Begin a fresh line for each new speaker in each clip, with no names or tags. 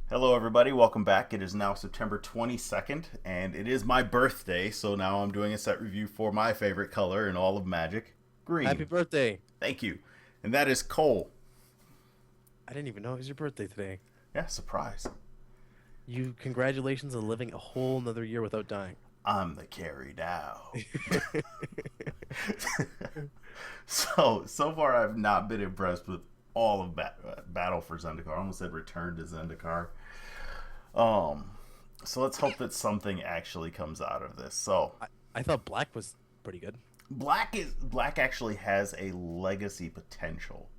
Hello, everybody. Welcome back. It is now September 22nd, and it is my birthday, so now I'm doing a set review for my favorite color in all of Magic,
Happy
green.
birthday.
Thank you. And that is Cole.
I didn't even know it was your birthday today.
Yeah, surprise.
Congratulations on living a whole another year without dying.
I'm the carry now. So far, I've not been impressed with all of Battle for Zendikar. I almost said Return to Zendikar. Um, so let's hope that something actually comes out of this. So
I thought black was pretty good.
Black actually has a legacy potential.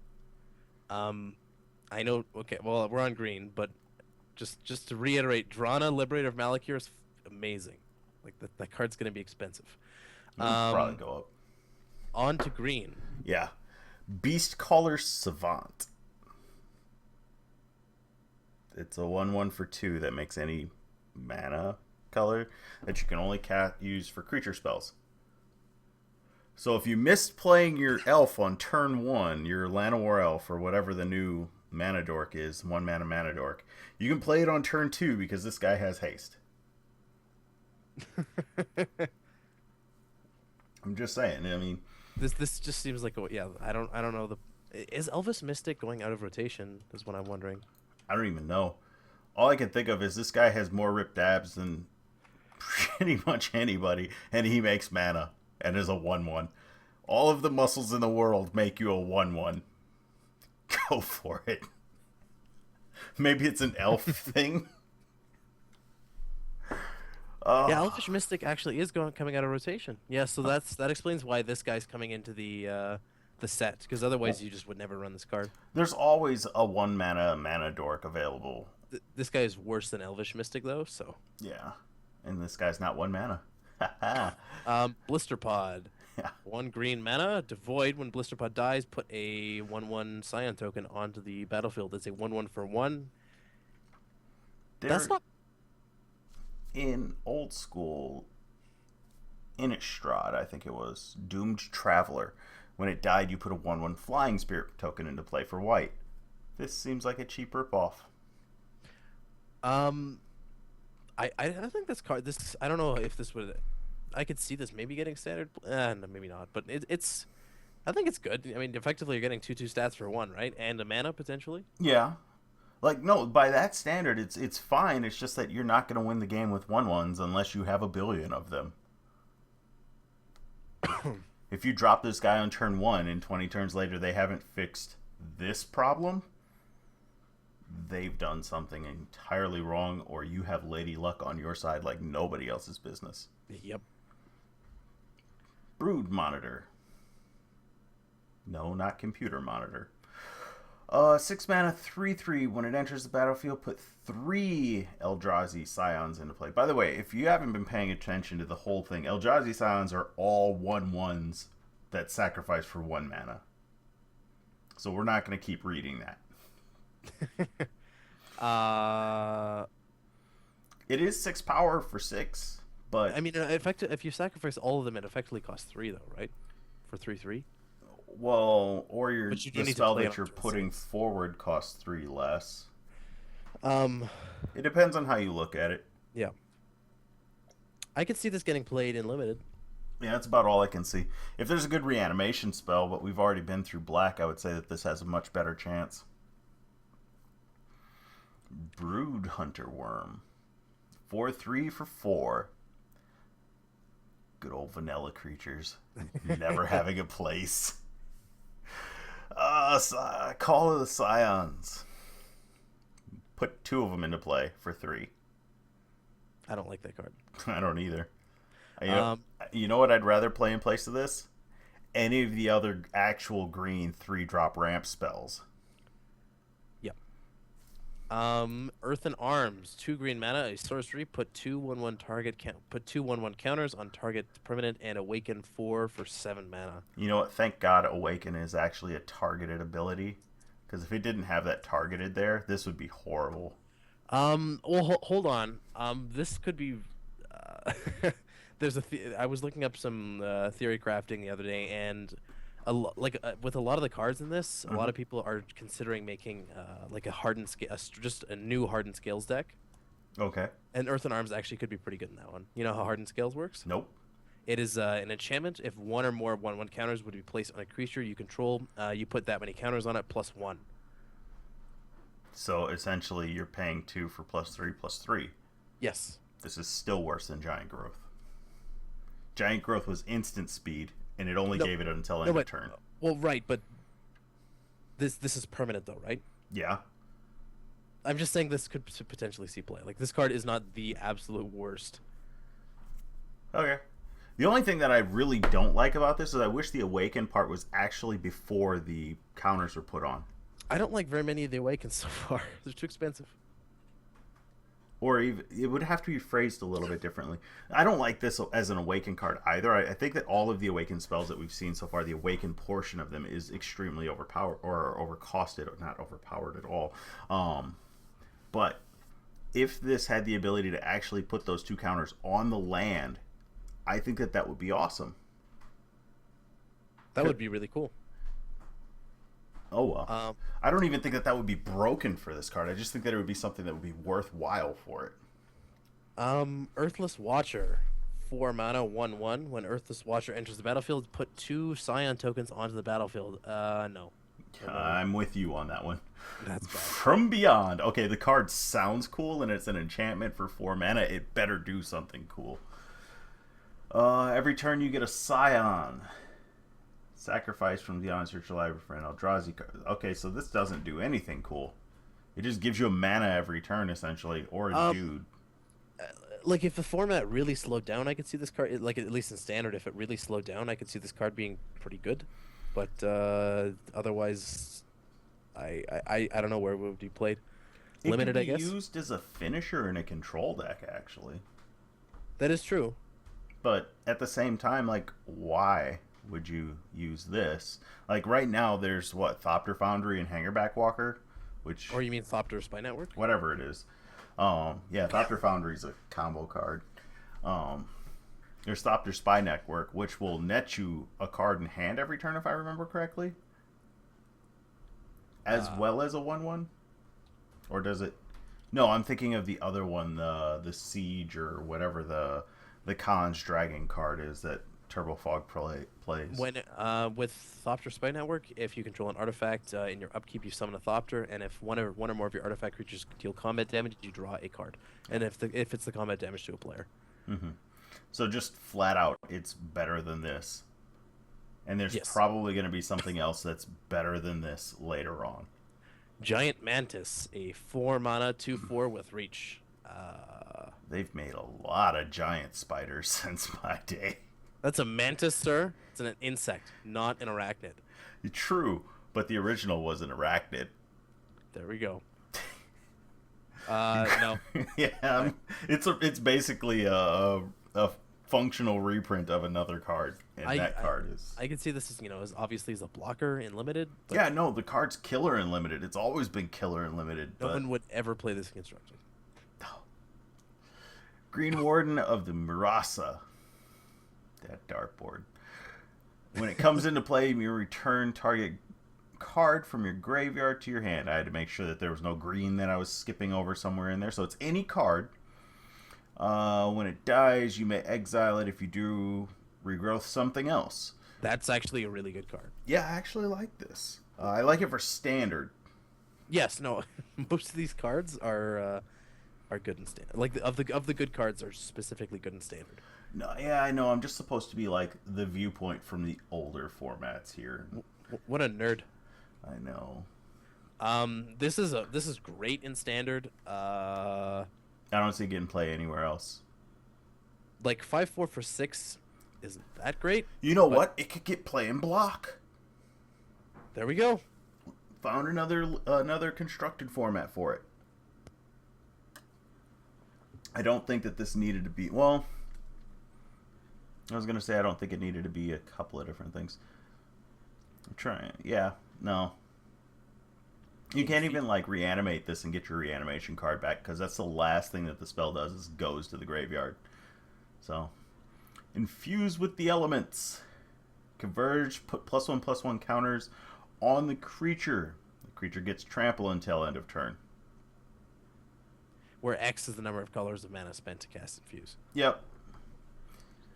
Um, I know. Okay, well, we're on green, but just to reiterate, Drana, Liberator of Malakir is amazing. Like that card's gonna be expensive.
It would probably
Um,
go up.
on to green.
Yeah. Beast Caller Savant. It's a 1/1 for 2 that makes any mana color that you can only use for creature spells. So if you missed playing your elf on turn 1, your Llanowar elf or whatever the new mana dork is, 1 mana mana dork, you can play it on turn 2 because this guy has haste. I'm just saying. I mean,
This just seems like yeah. I don't know the. Is Elvis Mystic going out of rotation? Is what I'm wondering.
I don't even know. All I can think of is this guy has more ripped abs than pretty much anybody, and he makes mana and is a 1/1. All of the muscles in the world make you a 1/1. Go for it. Maybe it's an elf thing.
Yeah,
Uh,
Elfish Mystic actually is going coming out of rotation. Yeah, so that explains why this guy's coming into the set because otherwise you just would never run this card.
there's always a 1 mana mana dork available.
This guy is worse than Elvish Mystic though. So,
Yeah. And this guy's not 1 mana. Ha
Blister Pod,
yeah.
1 green mana, devoid. When Blister Pod dies, put a 1/1 Scion token onto the battlefield. It's a 1/1 for one. That's
There,
not.
in old school Innistrad, I think it was, Doomed Traveler. When it died, you put a 1/1 Flying Spirit token into play for white. This seems like a cheap ripoff.
Um, I think this card. This I don't know if this would. I could see this maybe getting standard. No, maybe not. But it's. I think it's good. I mean, effectively, you're getting 2/2 stats for one, right? And a mana potentially.
Yeah. Like, no, by that standard, it's fine. It's just that you're not going to win the game with 1/1s unless you have a billion of them. If you drop this guy on turn 1 and 20 turns later they haven't fixed this problem, they've done something entirely wrong, or you have Lady Luck on your side like nobody else's business.
Yep.
Brood Monitor. No, not Computer Monitor. 6 mana, 3/3. When it enters the battlefield, put 3 Eldrazi Scions into play. By the way, if you haven't been paying attention to the whole thing, Eldrazi Scions are all 1/1s that sacrifice for 1 mana. So we're not going to keep reading that.
uh,
It is 6 power for 6, but
I mean, if you sacrifice all of them, it effectively costs 3 though, right? For 3/3.
well, or
But you do
the
need to
spell
play it
that
on
you're
turn
putting
6.
forward costs 3 less.
Um,
It depends on how you look at it.
yeah. I could see this getting played in limited.
Yeah, that's about all I can see. If there's a good reanimation spell, but we've already been through black, I would say that this has a much better chance. Brood Hunter Worm. 4/3 for 4. Good old vanilla creatures. Never having a place. Call of the Scions. Put 2 of them into play for 3.
I don't like that card.
I don't either. You know,
Um,
you know what I'd rather play in place of this? Any of the other actual green 3-drop ramp spells.
yep. Earthen Arms, 2 green mana, a sorcery. Put 2/1/1 target count. Put 2/1/1 counters on target permanent and awaken 4 for 7 mana.
You know what? Thank God Awaken is actually a targeted ability. Because if it didn't have that targeted there, this would be horrible.
Well, hold on. This could be. Uh, I was looking up some theory crafting the other day, and with a lot of the cards in this, a lot
Hmm.
of people are considering making like a hardened scale, just a new hardened scales deck.
Okay.
And Earth and Arms actually could be pretty good in that one. You know how hardened scales works?
Nope.
It is an enchantment. If one or more 1/1 counters would be placed on a creature you control, you put that many counters on it plus one.
So essentially, you're paying 2 for +3/+3.
Yes.
This is still worse than Giant Growth. Giant Growth was instant speed, and it only
No,
gave it until
no,
end of
but
turn.
well, right, but this is permanent though, right?
Yeah.
I'm just saying this could potentially see play. Like this card is not the absolute worst.
Okay. The only thing that I really don't like about this is I wish the Awaken part was actually before the counters were put on.
I don't like very many of the Awakens so far. They're too expensive.
Or even, it would have to be phrased a little bit differently. I don't like this as an Awaken card either. I think that all of the Awaken spells that we've seen so far, the Awaken portion of them is extremely overpowered or overcosted, or not overpowered at all. But if this had the ability to actually put those 2 counters on the land, I think that that would be awesome.
That would be really cool.
Oh well.
Um,
I don't even think that that would be broken for this card. I just think that it would be something that would be worthwhile for it.
Earthless Watcher, 4 mana, 1/1. When Earthless Watcher enters the battlefield, put 2 Scion tokens onto the battlefield. No.
I'm with you on that one.
That's bad.
From Beyond. Okay, the card sounds cool, and it's an enchantment for 4 mana. It better do something cool. Every turn you get a Scion. Sacrifice from Beyond, search your library for an Eldrazi card. Okay, so this doesn't do anything cool. It just gives you a mana every turn, essentially, or a dude.
Like if the format really slowed down, I could see this card. Like at least in standard, if it really slowed down, I could see this card being pretty good. But otherwise, I don't know where it would be played. Limited,
it
I
could be
guess.
used as a finisher in a control deck, actually.
That is true.
But at the same time, like, why would you use this? Like, right now, there's, what, Thopter Foundry and Hangerback Walker? Which,
Or you mean Thopter Spy Network?
whatever it is. Yeah, Thopter Foundry is a combo card. There's Thopter Spy Network, which will net you a card in hand every turn, if I remember correctly. As well as a 1/1? Or does it... No, I'm thinking of the other one, the Siege, or whatever the Khan's Dragon card is that Turbo Fog plays.
When with Thopter Spy Network, if you control an artifact in your upkeep, you summon a Thopter, and if one or more of your artifact creatures deal combat damage, you draw a card. And if it's the combat damage to a player.
Mm-hmm. So just flat out, it's better than this. And there's
Yes.
probably going to be something else that's better than this later on.
Giant Mantis, a 4 mana 2/4 with reach.
They've made a lot of giant spiders since my day.
That's a mantis, sir. It's an insect, not an arachnid.
True, but the original was an arachnid.
There we go. No.
Yeah, it's basically a functional reprint of another card, and that card is...
I can see this as obviously as a blocker in limited, but
Yeah, no, the card's killer in limited. It's always been killer in limited.
no
But
one would ever play this constructed.
Green Warden of the Murasa. That dartboard. When it comes into play, you return target card from your graveyard to your hand. I had to make sure that there was no green that I was skipping over somewhere in there. So it's any card. When it dies, you may exile it. If you do, regrowth something else.
That's actually a really good card.
Yeah, I actually like this. I like it for standard.
Yes, no. Most of these cards are good in standard. Like of the good cards are specifically good in standard.
No, yeah, I know. I'm just supposed to be like the viewpoint from the older formats here.
What a nerd.
I know.
This is great in standard.
I don't see it getting play anywhere else.
Like 5/4 for 6 isn't that great.
You know
but
what? It could get play in block.
There we go.
Found another constructed format for it. I don't think that this needed to be... Well, I was going to say I don't think it needed to be a couple of different things. I'm trying... Yeah, no. You can't even, like, reanimate this and get your reanimation card back, because that's the last thing that the spell does, is goes to the graveyard. So, infuse with the elements. Converge, put +1/+1 counters on the creature. The creature gets trample until end of turn.
Where X is the number of colors of mana spent to cast Infuse.
Yep.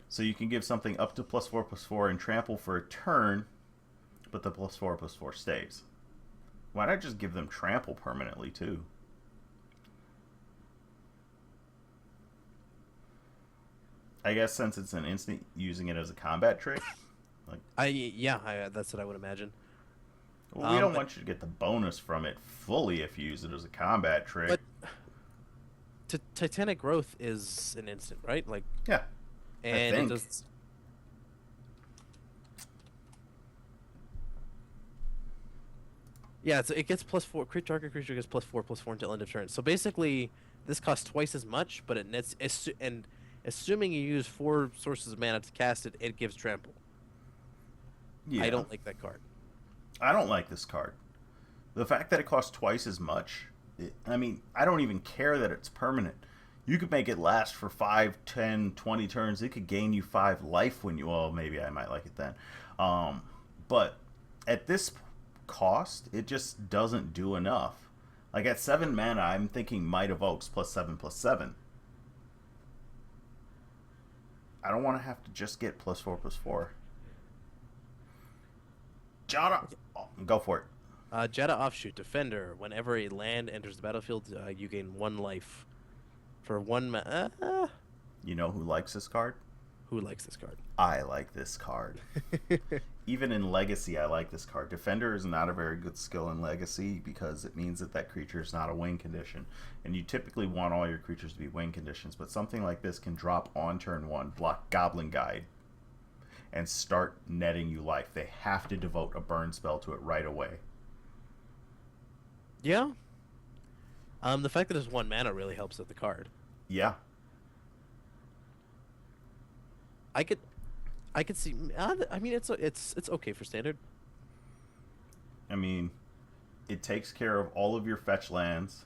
So you can give something up to +4/+4 and trample for a turn, but the +4/+4 stays. Why not just give them trample permanently too? I guess since it's an instant, using it as a combat trick. Like,
That's what I would imagine.
well, we don't want you to get the bonus from it fully if you use it as a combat trick.
But Titanic Growth is an instant, right? Like,
yeah,
and
I think.
it does. Yeah, it gets +4. Target creature gets +4/+4 until end of turn. So basically, this costs twice as much, but it nets. And assuming you use 4 sources of mana to cast it, it gives trample.
Yeah.
I don't like that card.
I don't like this card. The fact that it costs twice as much. I mean, I don't even care that it's permanent. You could make it last for 5, 10, 20 turns. It could gain you 5 life when you... Well, maybe I might like it then. But at this cost, it just doesn't do enough. Like at 7 mana, I'm thinking Might Evokes +7/+7. I don't want to have to just get +4/+4. Jada, go for it.
Jeddah Offshoot, Defender. Whenever a land enters the battlefield, you gain 1 life. For 1
You know who likes this card?
Who likes this card?
I like this card. Even in Legacy, I like this card. Defender is not a very good skill in Legacy because it means that creature is not a win condition. And you typically want all your creatures to be win conditions, but something like this can drop on turn 1, block Goblin Guide, and start netting you life. They have to devote a burn spell to it right away.
Yeah. The fact that it's 1 mana really helps with the card.
Yeah.
I could see. I mean, it's okay for standard.
I mean, it takes care of all of your fetch lands.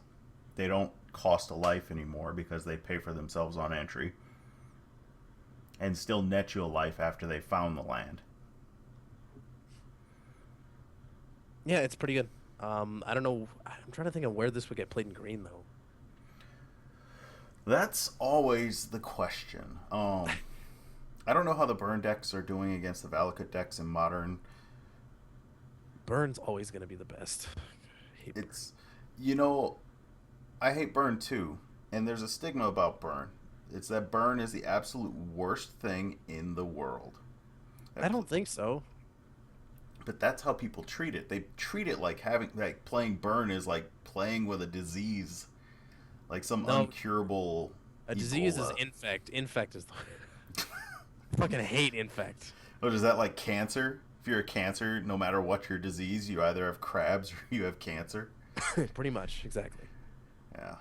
They don't cost a life anymore because they pay for themselves on entry. And still net you a life after they found the land.
Yeah, it's pretty good. I don't know. I'm trying to think of where this would get played in green, though.
That's always the question. I don't know how the burn decks are doing against the Valakut decks in Modern.
Burn's always going to be the best.
It's, I hate burn too. And there's a stigma about burn. It's that burn is the absolute worst thing in the world.
I don't think so.
But that's how people treat it. They treat it like playing burn is like playing with a disease, like some uncurable.
A disease is infect. Infect is the. I fucking hate infect.
Oh, is that like cancer? If you're a cancer, no matter what your disease, you either have crabs or you have cancer.
Pretty much, exactly.
Yeah.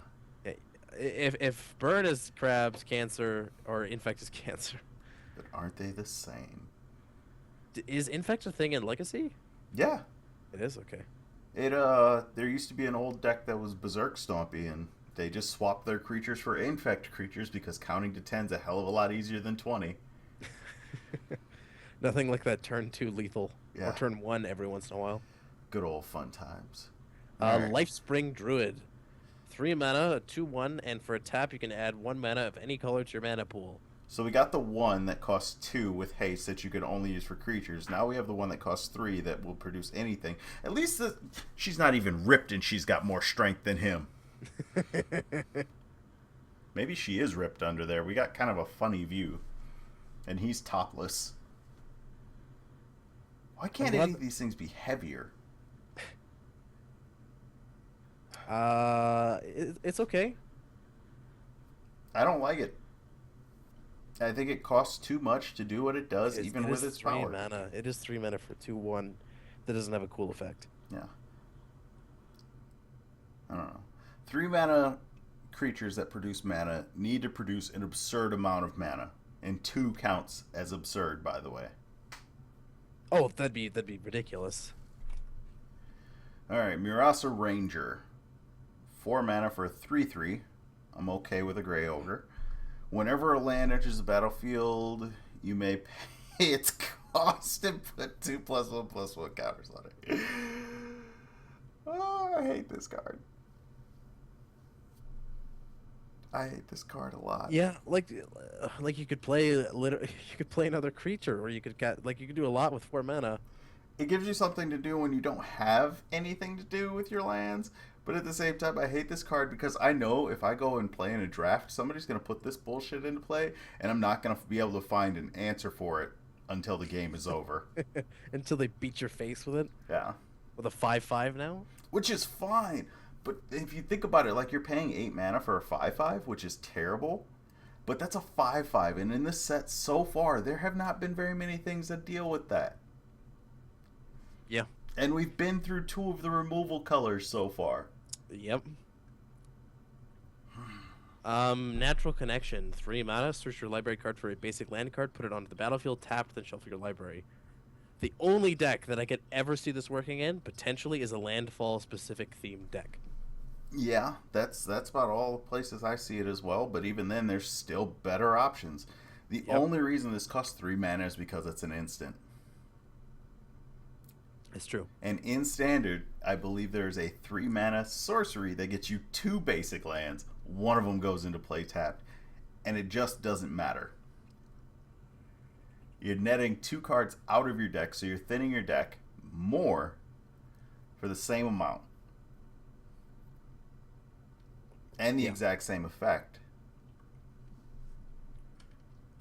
If burn is crabs, cancer, or infect is cancer.
But aren't they the same?
Is infect a thing in Legacy?
Yeah.
It is, okay.
There used to be an old deck that was Berserk Stompy, and they just swapped their creatures for infect creatures because counting to 10's a hell of a lot easier than 20.
Nothing like that turn 2 lethal.
Yeah.
Or turn 1 every once in a while.
Good old fun times.
Lifespring Druid. 3 mana, a 2/1, and for a tap you can add 1 mana of any color to your mana pool.
So we got the one that costs 2 with haste that you can only use for creatures. Now we have the one that costs 3 that will produce anything. At least she's not even ripped and she's got more strength than him. Maybe she is ripped under there. We got kind of a funny view. And he's topless. Why can't any of these things be heavier?
It's okay.
I don't like it. I think it costs too much to do what it does, even with its power.
3 mana. It is 3 mana for 2/1. That doesn't have a cool effect.
Yeah. I don't know. 3 mana creatures that produce mana need to produce an absurd amount of mana. And 2 counts as absurd, by the way.
Oh, that'd be ridiculous.
Alright, Murasa Ranger. 4 mana for a 3/3. I'm okay with a Grey Ogre. Whenever a land enters the battlefield, you may pay its cost and put 2+1/+1 counters on it. Oh, I hate this card. I hate this card a lot.
Yeah, like you could play you could play another creature, or you could get like you could do a lot with 4 mana.
It gives you something to do when you don't have anything to do with your lands. But at the same time, I hate this card because I know if I go and play in a draft, somebody's going to put this bullshit into play, and I'm not going to be able to find an answer for it until the game is over.
Until they beat your face with it
Yeah.
with a 5/5 now.
Which is fine. But if you think about it, like you're paying 8 mana for a 5/5, which is terrible. But that's a 5/5, and in this set so far, there have not been very many things that deal with that.
Yeah.
And we've been through 2 of the removal colors so far.
Yep. Natural Connection, 3 mana. Search your library card for a basic land card. Put it onto the battlefield. Tapped, then shuffle your library. The only deck that I could ever see this working in potentially is a landfall specific themed deck.
Yeah, that's about all the places I see it as well. But even then, there's still better options. The only reason this costs 3 mana is because it's an instant.
It's true.
And in Standard, I believe there's a 3 mana sorcery that gets you 2 basic lands. One of them goes into play tapped. And it just doesn't matter. You're netting 2 cards out of your deck, so you're thinning your deck more for the same amount. And the exact same effect.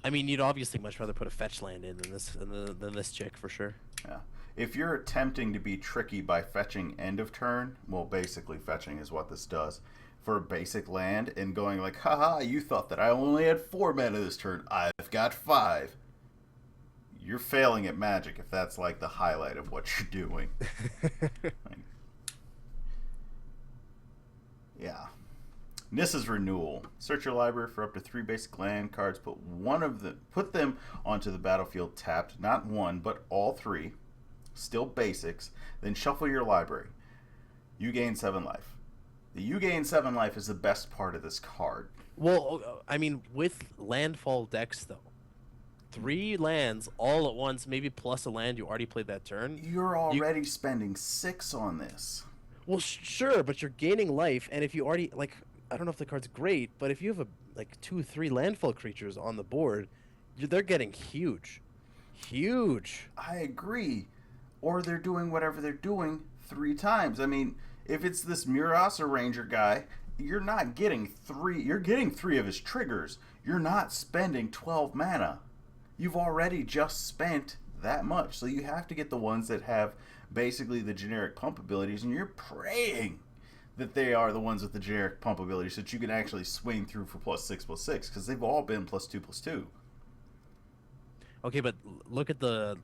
I mean, you'd obviously much rather put a fetch land in than this chick for sure.
Yeah. If you're attempting to be tricky by fetching end of turn, well, basically fetching is what this does, for a basic land and going like, haha, you thought that I only had 4 mana this turn. I've got 5. You're failing at Magic if that's like the highlight of what you're doing. Yeah. Nissa's Renewal. Search your library for up to 3 basic land cards. Put them onto the battlefield tapped. Not 1, but all 3. Still basics. Then shuffle your library. You gain 7 life. The you gain 7 life is the best part of this card.
Well, I mean, with landfall decks though, 3 lands all at once, maybe plus a land you already played that turn.
You're already spending 6 on this.
Well, sure, but you're gaining life, and if you already like, I don't know if the card's great, but if you have 2-3 landfall creatures on the board, they're getting huge.
I agree. Or they're doing whatever they're doing 3 times. I mean, if it's this Murasa Ranger guy, you're not getting 3. You're getting 3 of his triggers. You're not spending 12 mana. You've already just spent that much. So you have to get the ones that have basically the generic pump abilities, and you're praying that they are the ones with the generic pump abilities so that you can actually swing through for +6/+6, because they've all been +2/+2.
Okay, but look at the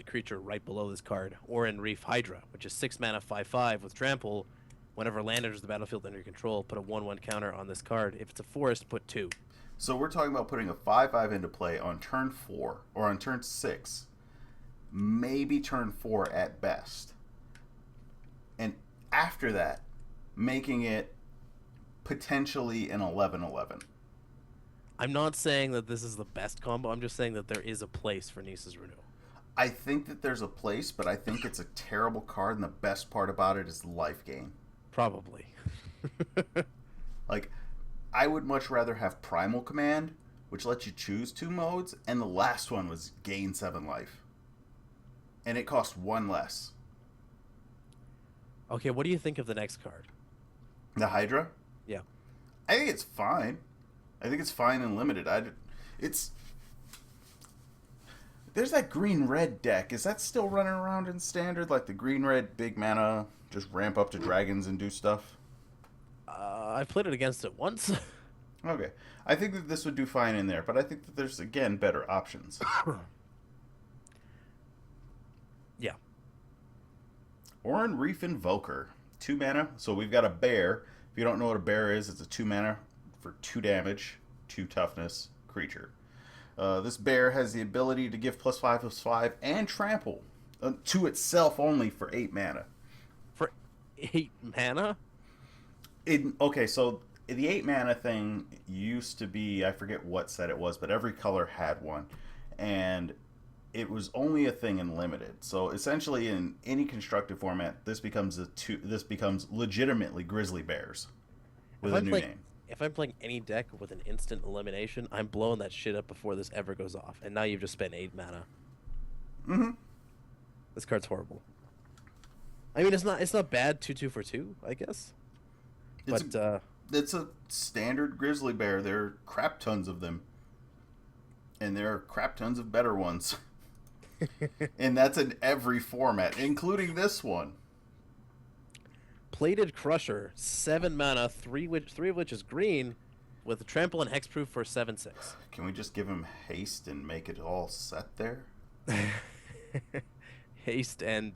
creature right below this card, Orin Reef Hydra, which is 6 mana 5/5 with trample. Whenever land enters the battlefield under your control, put a 1/1 counter on this card. If it's a forest, put 2.
So we're talking about putting a 5/5 into play on turn 4 or on turn 6, maybe turn 4 at best. And after that, making it potentially an 11/11.
I'm not saying that this is the best combo. I'm just saying that there is a place for Nissa's Renewal.
I think that there's a place, but I think it's a terrible card, and the best part about it is life gain.
Probably.
Like, I would much rather have Primal Command, which lets you choose 2 modes, and the last one was gain 7 life. And it cost 1 less.
Okay, what do you think of the next card?
The Hydra?
Yeah.
I think it's fine. I think it's fine and limited. There's that green-red deck. Is that still running around in Standard? Like the green-red big mana, just ramp up to dragons and do stuff?
I played it against it once.
Okay. I think that this would do fine in there, but I think that there's, again, better options.
Yeah.
Orin Reef Invoker. 2 mana. So we've got a bear. If you don't know what a bear is, it's a 2 mana for 2 damage, 2 toughness creature. This bear has the ability to give +5/+5 and trample to itself only for 8 mana.
For 8 mana?
Okay, so the 8 mana thing used to be, I forget what set it was, but every color had one. And it was only a thing in limited. So essentially, in any constructed format, this becomes this becomes legitimately grizzly bears
If
with a
I'm
new
playing
name.
if I'm playing any deck with an instant elimination, I'm blowing that shit up before this ever goes off. And now you've just spent 8 mana.
Mm-hmm.
This card's horrible. I mean, it's not bad 2/2 for 2, I guess.
It's
But
it's a standard grizzly bear. There are crap tons of them, and there are crap tons of better ones. And that's in every format, including this one.
Plated Crusher, 7 mana, three of which is green, with trample and hexproof for 7/6.
Can we just give him haste and make it all set there?
Haste and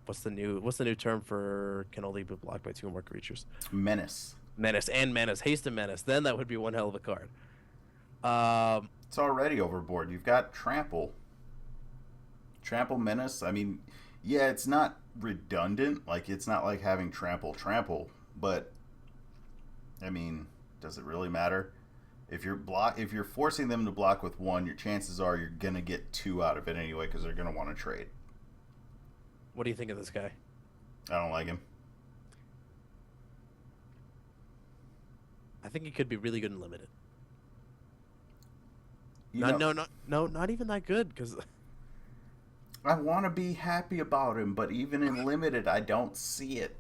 what's the new term for can only be blocked by 2 or more creatures?
Menace.
Menace and menace, haste and menace. Then that would be one hell of a card.
It's already overboard. You've got trample. Trample menace. I mean, yeah, it's not redundant. Like it's not like having trample, but I mean, does it really matter? If you're forcing them to block with 1, your chances are you're gonna get 2 out of it anyway because they're gonna want to trade.
What do you think of this guy?
I don't like him.
I think he could be really good in limited.
You
No,
know,
not even that good because
I want to be happy about him, but even in limited, I don't see it.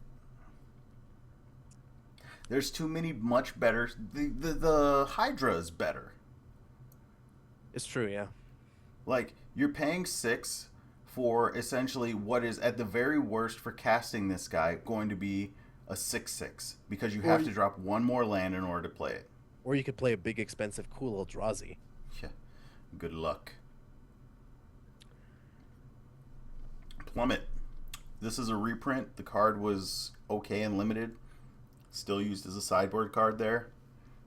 There's too many much better. The Hydra is better.
it's true, yeah.
Like you're paying 6 for essentially what is at the very worst for casting this guy going to be a 6/6 because you have to drop 1 more land in order to play it.
Or you could play a big, expensive, cool Eldrazi.
Yeah. Good luck. Plummet. This is a reprint. The card was okay and limited. Still used as a sideboard card there.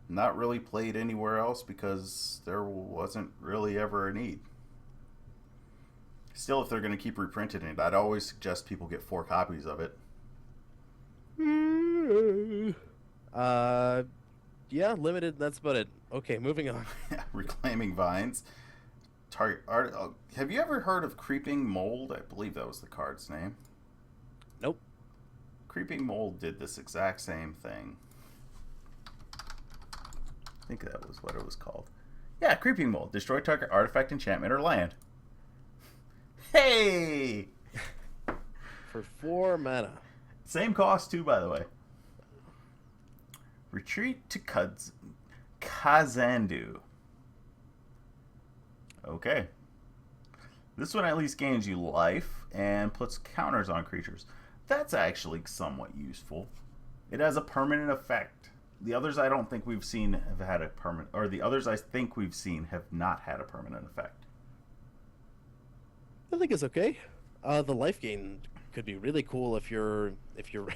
Not really played anywhere else because there wasn't really ever a need. Still, if they're going to keep reprinting it, I'd always suggest people get 4 copies of it.
Yeah, limited. That's about it. Okay, moving on.
Reclaiming Vines. Target art. Have you ever heard of Creeping Mold? I believe that was the card's name.
Nope.
Creeping Mold did this exact same thing. I think that was what it was called. Yeah, Creeping Mold. Destroy target artifact, enchantment, or land. Hey!
For 4 mana.
Same cost, too, by the way. Retreat to Kazandu. Okay. This one at least gains you life and puts counters on creatures. That's actually somewhat useful. It has a permanent effect. The others I don't think we've seen have had a permanent, or the others I think we've seen have not had a permanent effect.
I think it's okay. The life gain could be really cool if you're if you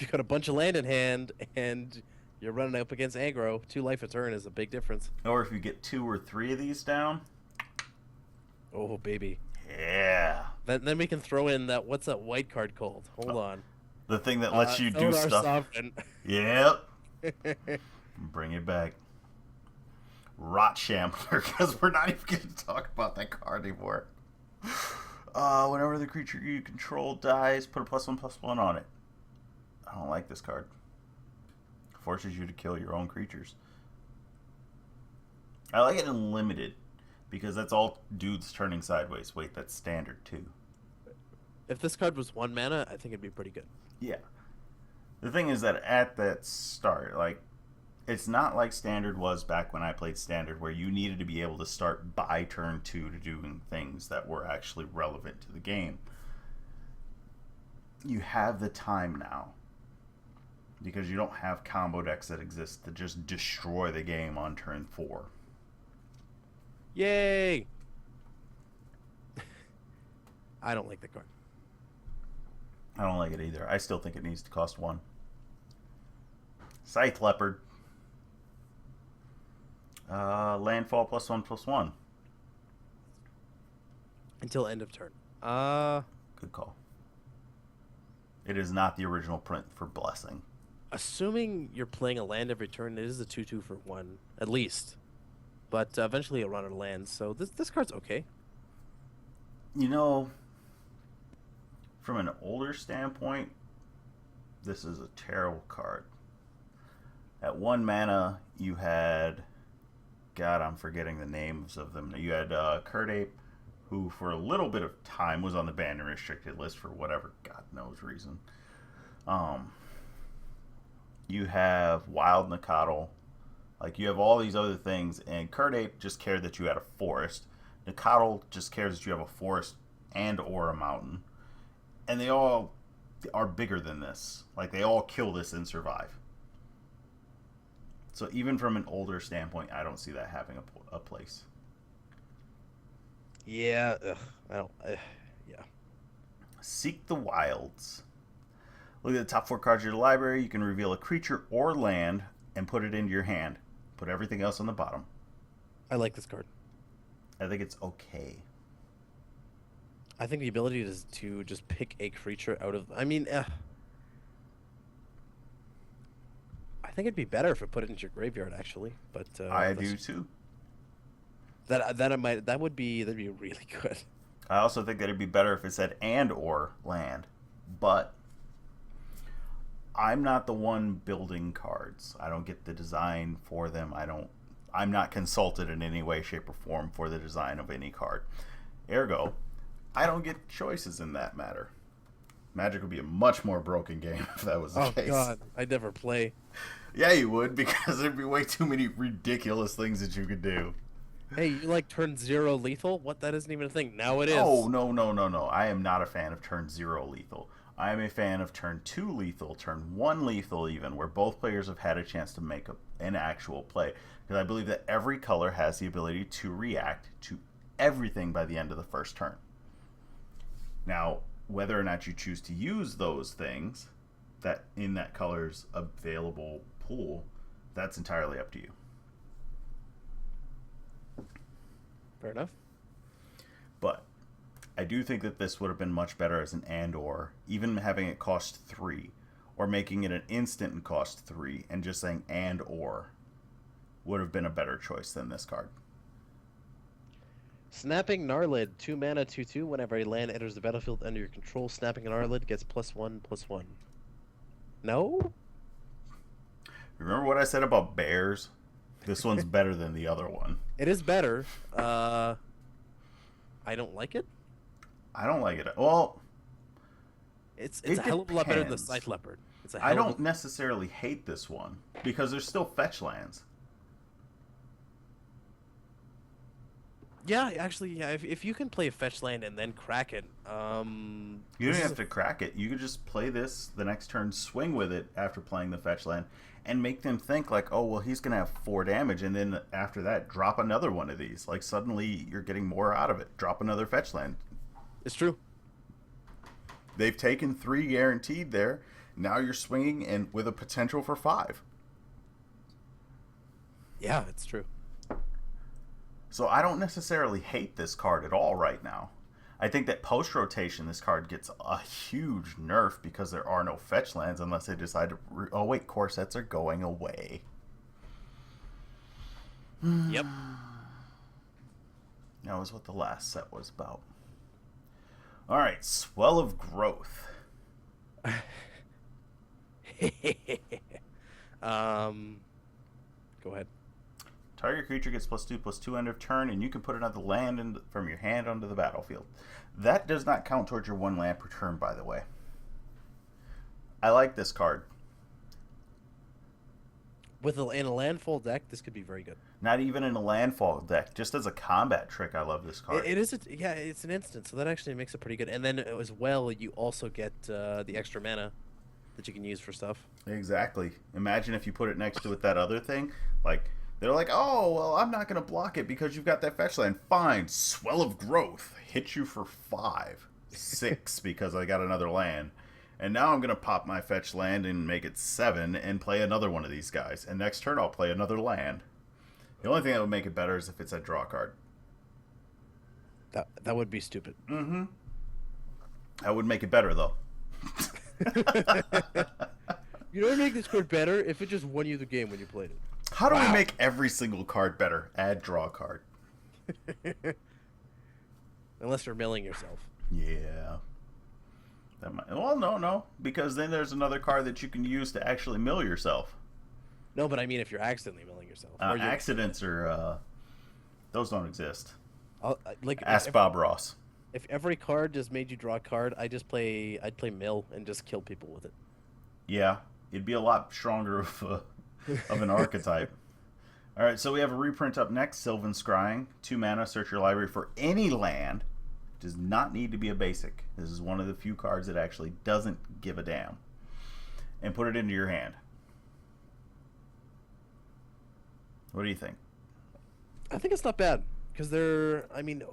got a bunch of land in hand and you're running up against aggro. 2 life a turn is a big difference.
Or if you get 2 or 3 of these down.
Oh baby.
Yeah.
Then we can throw in that. What's that white card called? Hold on.
The thing that lets you do
Eldar
stuff.
Sovereign.
Yep. Bring it back. Rot Shambler, because we're not even going to talk about that card anymore. Whenever the creature you control dies, put a +1/+1 on it. I don't like this card. Forces you to kill your own creatures. I like it in limited, because that's all dudes turning sideways. Wait, that's standard too.
If this card was 1 mana, I think it'd be pretty good.
Yeah. The thing is that at that start, like, it's not like Standard was back when I played Standard, where you needed to be able to start by turn 2 to doing things that were actually relevant to the game. You have the time now, because you don't have combo decks that exist to just destroy the game on turn 4.
Yay! I don't like the card.
I don't like it either. I still think it needs to cost 1. Scythe Leopard. Landfall +1/+1.
Until end of turn.
Good call. It is not the original print for Blessing.
Assuming you're playing a land every turn, it is a 2/2 for 1, at least. but eventually it'll run out of lands. So this card's okay.
You know, from an older standpoint, this is a terrible card. At 1 mana, you had, God, I'm forgetting the names of them. You had Kurt Ape, who for a little bit of time was on the banned and restricted list for whatever God knows reason. You have Wild Nacatl. Like, you have all these other things, and Kurt Ape just cared that you had a forest. Nacatl just cares that you have a forest and or a mountain. And they all are bigger than this. Like, they all kill this and survive. So even from an older standpoint, I don't see that having a place.
Yeah, I don't. Yeah.
Seek the Wilds. Look at the top 4 cards of your library. You can reveal a creature or land and put it into your hand. Put everything else on the bottom.
I like this card.
I think it's okay.
I think the ability is to just pick a creature out of. I mean, I think it'd be better if it put it into your graveyard, actually. But
I do too.
That'd be really good.
I also think that it'd be better if it said and or land. But I'm not the one building cards. I don't get the design for them. I'm not consulted in any way, shape, or form for the design of any card. Ergo, I don't get choices in that matter. Magic would be a much more broken game if that was the case.
Oh God, I'd never play.
Yeah, you would, because there'd be way too many ridiculous things that you could do.
Hey, you like turn 0 lethal? What? That isn't even a thing. Now it is.
Oh, no. I am not a fan of turn 0 lethal. I am a fan of turn 2 lethal, turn 1 lethal even, where both players have had a chance to make an actual play. Because I believe that every color has the ability to react to everything by the end of the first turn. Now, whether or not you choose to use those things that in that color's available pool, that's entirely up to you.
Fair enough.
But I do think that this would have been much better as an and or, even having it cost 3, or making it an instant and cost 3, and just saying and or would have been a better choice than this card.
Snapping Gnarlid, 2 mana, 2/2. Whenever a land enters the battlefield under your control, snapping an Gnarlid gets +1/+1. No?
Remember what I said about bears? This one's better than the other one.
It is better. I don't like it.
I don't like it. Well,
It's a hell of a lot better than the Scythe Leopard.
I don't necessarily hate this one because there's still fetch lands.
Yeah, actually, yeah. If you can play a fetch land and then crack it,
you don't have to crack it. You could just play this the next turn, swing with it after playing the fetch land, and make them think like, oh, well, he's gonna have 4 damage, and then after that, drop another one of these. Like suddenly, you're getting more out of it. Drop another fetch land.
It's true.
They've taken 3 guaranteed there. Now you're swinging and with a potential for 5.
Yeah, it's true.
So I don't necessarily hate this card at all right now. I think that post-rotation, this card gets a huge nerf because there are no fetch lands unless they decide to... oh, wait, core sets are going away.
Yep.
That was what the last set was about. All right, Swell of Growth.
Go ahead.
Target creature gets +2/+2 end of turn, and you can put another land from your hand onto the battlefield. That does not count towards your 1 land per turn, by the way. I like this card.
In a landfall deck, this could be very good.
Not even in a landfall deck, just as a combat trick, I love this card.
It is, yeah, it's an instant, so that actually makes it pretty good. And then as well, you also get the extra mana that you can use for stuff.
Exactly. Imagine if you put it next to it, that other thing. Like, they're like, oh, well, I'm not going to block it because you've got that fetch land. Fine, Swell of Growth. Hit you for 5. 6 because I got another land. And now I'm going to pop my fetch land and make it 7 and play another one of these guys. And next turn I'll play another land. The only thing that would make it better is if it's a draw card.
That would be stupid.
Mm-hmm. That would make it better, though.
You know what would make this card better? If it just won you the game when you played it.
How do we
Wow.
make every single card better? Add draw card.
Unless you're milling yourself.
Yeah. That might, well, no. Because then there's another card that you can use to actually mill yourself.
No, but I mean if you're accidentally milling yourself. Or you're,
Accidents are... those don't exist.
like
Ask Bob Ross.
if every card just made you draw a card, I'd play mill and just kill people with it.
Yeah. It'd be a lot stronger of an archetype. All right, so we have a reprint up next, Sylvan Scrying. 2 mana, search your library for any land. Does not need to be a basic. This is one of the few cards that actually doesn't give a damn. And put it into your hand. What do you think?
I think it's not bad because I mean,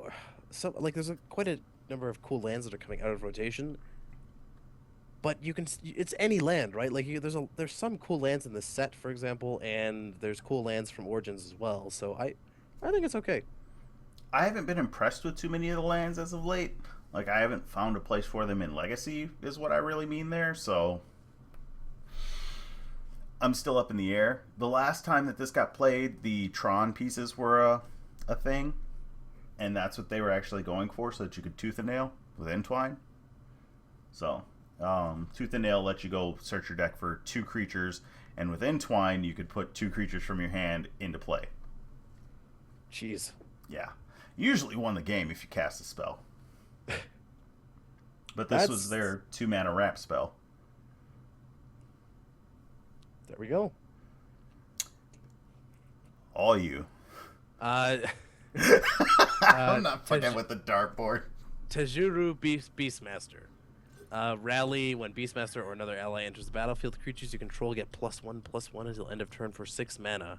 there's quite a number of cool lands that are coming out of rotation. But it's any land, right? Like there's some cool lands in this set, for example, and there's cool lands from Origins as well. So I think it's okay.
I haven't been impressed with too many of the lands as of late. Like, I haven't found a place for them in Legacy, is what I really mean there, so I'm still up in the air. The last time that this got played, the Tron pieces were a thing, and that's what they were actually going for, so that you could Tooth and Nail with Entwine. So, Tooth and Nail lets you go search your deck for 2 creatures, and with Entwine, you could put 2 creatures from your hand into play.
Jeez.
Yeah. Usually won the game if you cast a spell. But this was their 2 mana ramp spell.
There we go.
All you.
I'm
not fucking with the dartboard.
Tajuru Beastmaster. Rally when Beastmaster or another ally enters the battlefield. Creatures you control get +1/+1 until end of turn for 6 mana.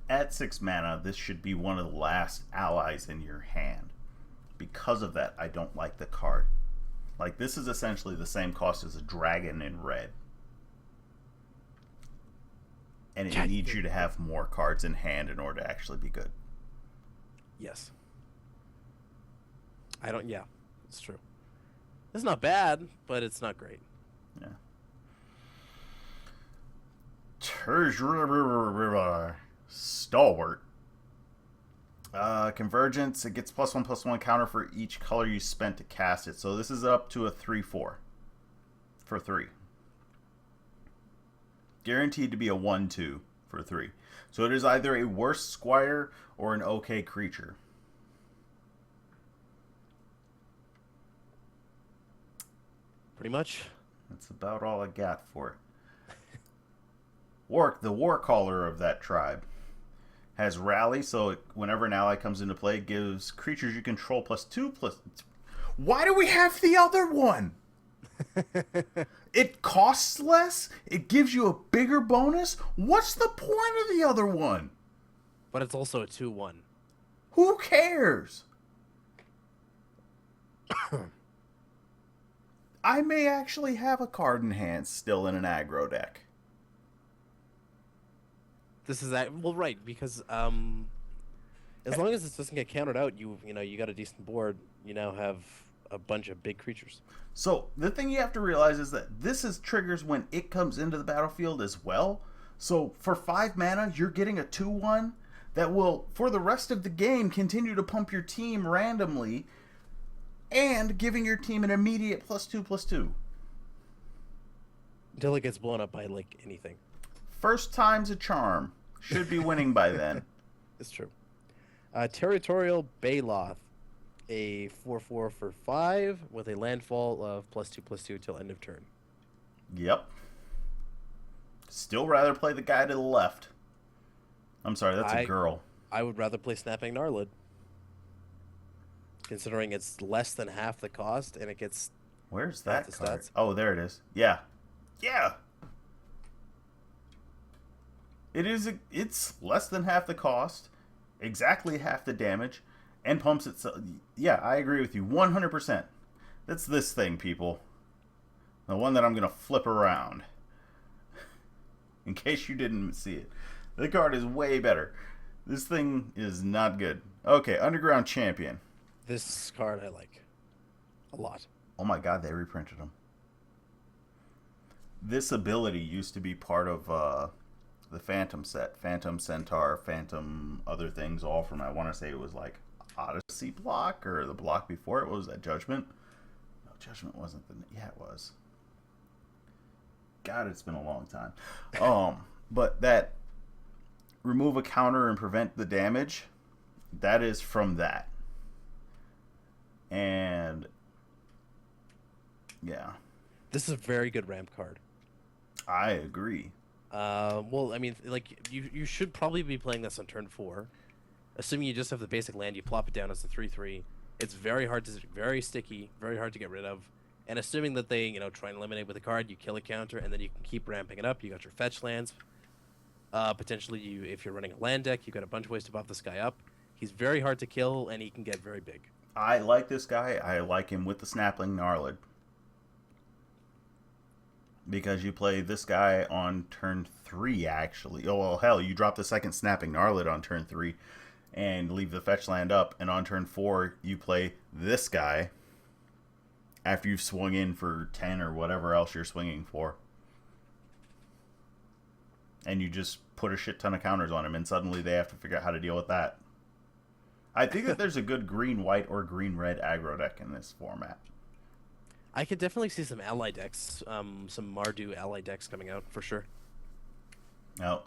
At 6 mana, this should be one of the last allies in your hand. Because of that, I don't like the card. Like, this is essentially the same cost as a dragon in red. And it needs you to have more cards in hand in order to actually be good.
Yes. Yeah, it's true. It's not bad, but it's not great.
Yeah. Stalwart. Convergence, it gets +1/+1 counter for each color you spent to cast it. So this is up to a 3/4 for 3. Guaranteed to be a 1/2 for 3. So it is either a worse squire or an okay creature.
Pretty much.
That's about all I got for it. The war caller of that tribe has rally, so whenever an ally comes into play, it gives creatures you control +2/+. Why do we have the other one? It costs less? It gives you a bigger bonus? What's the point of the other one?
But it's also a 2/1.
Who cares? I may actually have a card in hand still in an aggro deck.
This is that well, right? Because as long as this doesn't get countered out, you got a decent board. You now have a bunch of big creatures.
So the thing you have to realize is that this is triggers when it comes into the battlefield as well. So for 5 mana, you're getting a 2/1 that will, for the rest of the game, continue to pump your team randomly, and giving your team an immediate +2/+2.
Until it gets blown up by like anything.
First time's a charm. Should be winning by then.
It's true. Territorial Baloth, a 4/4 for 5 with a landfall of +2/+2 till end of turn.
Yep. Still rather play the guy to the left. I'm sorry, that's a girl.
I would rather play Snapping Gnarlid. Considering it's less than half the cost and it gets...
Where's that card?
Stats.
Oh, there it is. Yeah. Yeah! It's less than half the cost, exactly half the damage, and pumps itself. Yeah, I agree with you 100%. That's this thing, people. The one that I'm going to flip around. In case you didn't see it. The card is way better. This thing is not good. Okay, Underground Champion.
This card I like a lot.
Oh my god, they reprinted them. This ability used to be part of the Phantom set, Phantom Centaur, Phantom other things, all from, I want to say it was like Odyssey block, or the block before it. What was that, Judgment? No, Judgment wasn't the, yeah, it was. God, it's been a long time. But that remove a counter and prevent the damage, that is from that. And yeah,
This is a very good ramp card.
I agree.
Well, I mean, like you should probably be playing this on turn 4, assuming you just have the basic land. You plop it down as a 3/3. It's very sticky, very hard to get rid of. And assuming that they, try and eliminate with a card, you kill a counter, and then you can keep ramping it up. You got your fetch lands. Potentially, if you're running a land deck, you've got a bunch of ways to buff this guy up. He's very hard to kill, and he can get very big.
I like this guy. I like him with the Snapling Gnarlid. Because you play this guy on turn 3, actually. Oh, well, hell, you drop the second Snapping Gnarlid on turn 3 and leave the fetch land up. And on turn 4, you play this guy after you've swung in for 10 or whatever else you're swinging for. And you just put a shit ton of counters on him, and suddenly they have to figure out how to deal with that. I think that there's a good green-white or green-red aggro deck in this format.
I could definitely see some ally decks, some Mardu ally decks coming out for sure.
Now,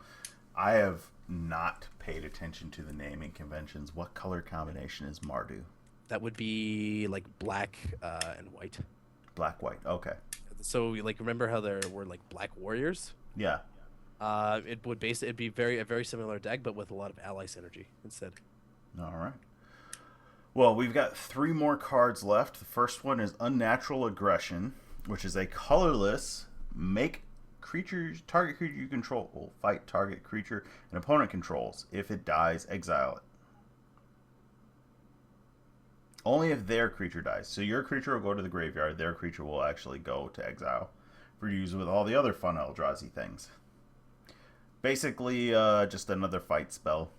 I have not paid attention to the naming conventions. What color combination is Mardu?
That would be like black and white.
Black, white. Okay.
So, like, remember how there were like black warriors?
Yeah.
It'd be a very similar deck, but with a lot of ally synergy instead.
All right. Well, we've got 3 more cards left. The first one is Unnatural Aggression, which is a colorless target creature you control will fight target creature an opponent controls. If it dies, exile it. Only if their creature dies. So your creature will go to the graveyard. Their creature will actually go to exile for use with all the other fun Eldrazi things. Basically, just another fight spell.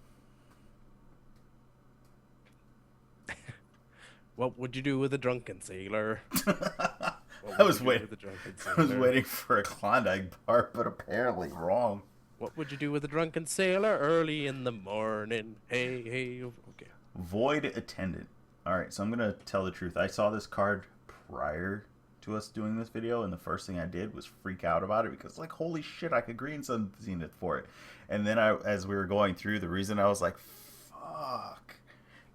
What would you do with a drunken sailor?
I was waiting for a Klondike bar, but apparently wrong.
What would you do with a drunken sailor early in the morning? Hey, hey, okay.
Void Attendant. Alright, so I'm going to tell the truth. I saw this card prior to us doing this video, and the first thing I did was freak out about it because, like, holy shit, I could Green Sun Zenith for it. And then as we were going through, the reason I was like, fuck,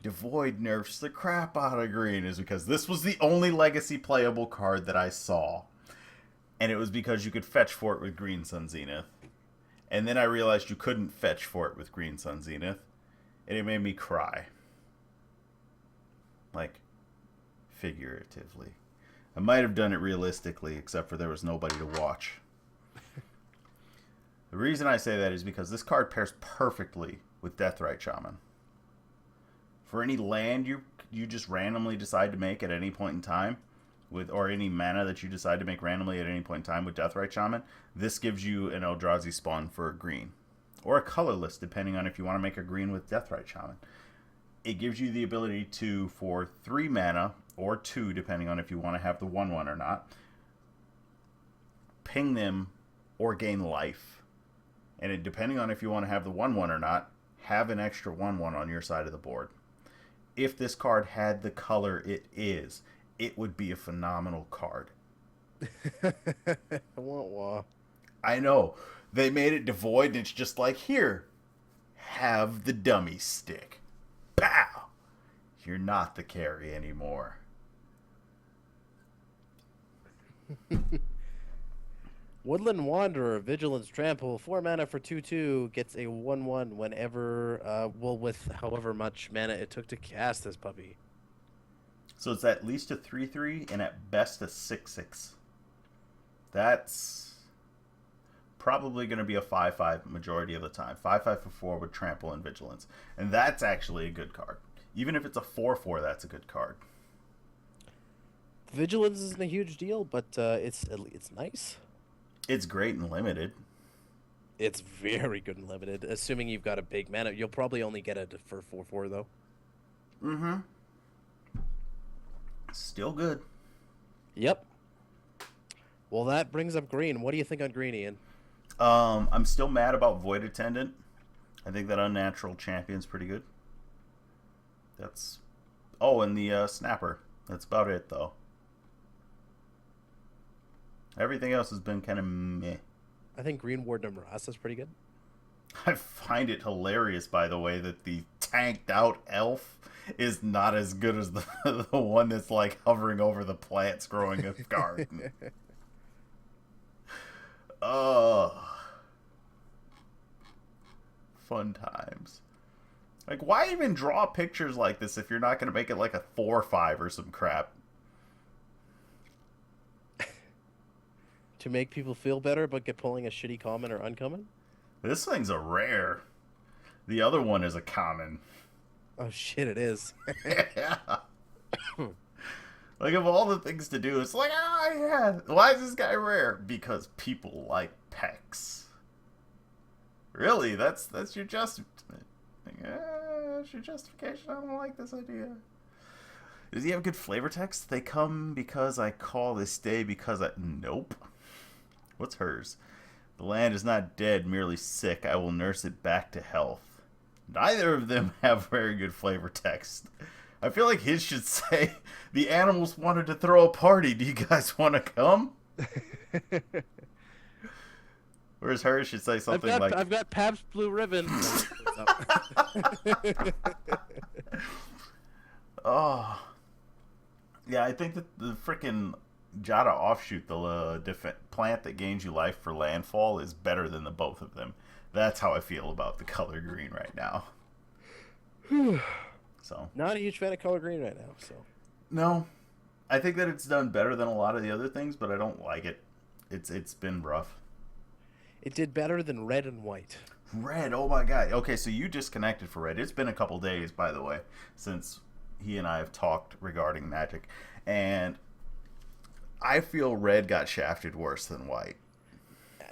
Devoid nerfs the crap out of green is because this was the only legacy playable card that I saw. And it was because you could fetch for it with Green Sun Zenith. And then I realized you couldn't fetch for it with Green Sun Zenith. And it made me cry. Like, figuratively. I might have done it realistically, except for there was nobody to watch. The reason I say that is because this card pairs perfectly with Deathrite Shaman. For any land you just randomly decide to make at any point in time, or any mana that you decide to make randomly at any point in time with Deathrite Shaman, this gives you an Eldrazi spawn for a green. Or a colorless, depending on if you want to make a green with Deathrite Shaman. It gives you the ability to, for 3 mana, or 2, depending on if you want to have the 1/1 or not, ping them or gain life. And depending on if you want to have the 1/1 or not, have an extra 1/1 on your side of the board. If this card had the color it is, it would be a phenomenal card.
Wah, wah.
I know. They made it devoid, and it's just like, here, have the dummy stick. Pow! You're not the carry anymore.
Woodland Wanderer, Vigilance Trample, 4 mana for 2/2, gets a 1/1 whenever, with however much mana it took to cast this puppy.
So it's at least a 3/3 and at best a 6/6. That's probably going to be a 5/5 majority of the time. 5/5 for 4 with Trample and Vigilance. And that's actually a good card. Even if it's a 4/4, that's a good card.
Vigilance isn't a huge deal, but it's nice.
It's great and limited.
It's very good and limited. Assuming you've got a big mana, you'll probably only get it for 4/4 though.
Mm-hmm. Still good.
Yep. Well, that brings up green. What do you think on green, Ian?
I'm still mad about Void Attendant. I think that Unnatural Champion's pretty good. That's oh, and the Snapper. That's about it though. Everything else has been kind of meh.
I think green Warden Marasa is pretty good.
I find it hilarious, by the way, that the tanked out elf is not as good as the the one that's like hovering over the plants growing a garden. Oh, fun times. Like, why even draw pictures like this if you're not going to make it like a 4 or 5 or some crap?
To make people feel better, but get pulling a shitty common or uncommon.
This thing's a rare. The other one is a common.
Oh shit, it is.
Yeah. Like, of all the things to do, it's like, oh yeah, why is this guy rare? Because people like pecs. Really? That's your just. That's your justification. I don't like this idea. Does he have good flavor text? They come because I call this day because I. Nope. What's hers? The land is not dead, merely sick. I will nurse it back to health. Neither of them have very good flavor text. I feel like his should say, the animals wanted to throw a party. Do you guys want to come? Whereas hers should say something like...
I've got Pabst Blue Ribbon.
Oh. Yeah, I think that the freaking Jada offshoot, the plant that gains you life for landfall, is better than the both of them. That's how I feel about the color green right now. So
Not a huge fan of color green right now. So
no, I think that it's done better than a lot of the other things, but I don't like it. It's been rough.
it did better than red and white.
Red, oh my god. Okay, so you disconnected for red. It's been a couple days, by the way, since he and I have talked regarding Magic, and I feel red got shafted worse than white.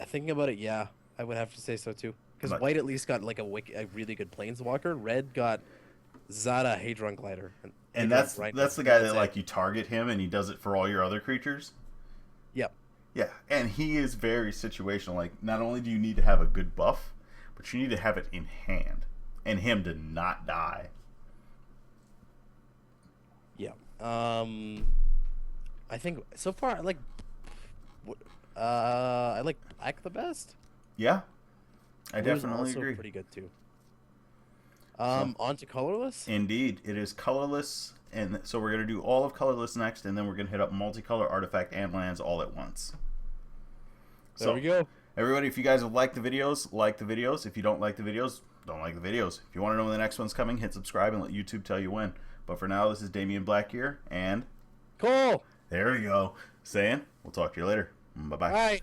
Thinking about it, yeah, I would have to say so too. Because white at least got like a really good planeswalker. Red got Zada Hadron Glider.
And that's the guy that like you target him and he does it for all your other creatures.
Yep.
Yeah, and he is very situational. Like, not only do you need to have a good buff, but you need to have it in hand, and him to not die.
Yeah. I think so far I like black the best.
Yeah, I
Blue's
definitely
also
agree.
pretty good too. On to colorless.
Indeed, it is colorless, and so we're gonna do all of colorless next, and then we're gonna hit up multicolor, artifact, and lands all at once.
There we go.
Everybody, if you guys have liked the videos, like the videos. If you don't like the videos, don't like the videos. If you want to know when the next one's coming, hit subscribe and let YouTube tell you when. But for now, this is Damionblackgear, and
Cool.
there we go. Saying, we'll talk to you later. Bye-bye.
Bye.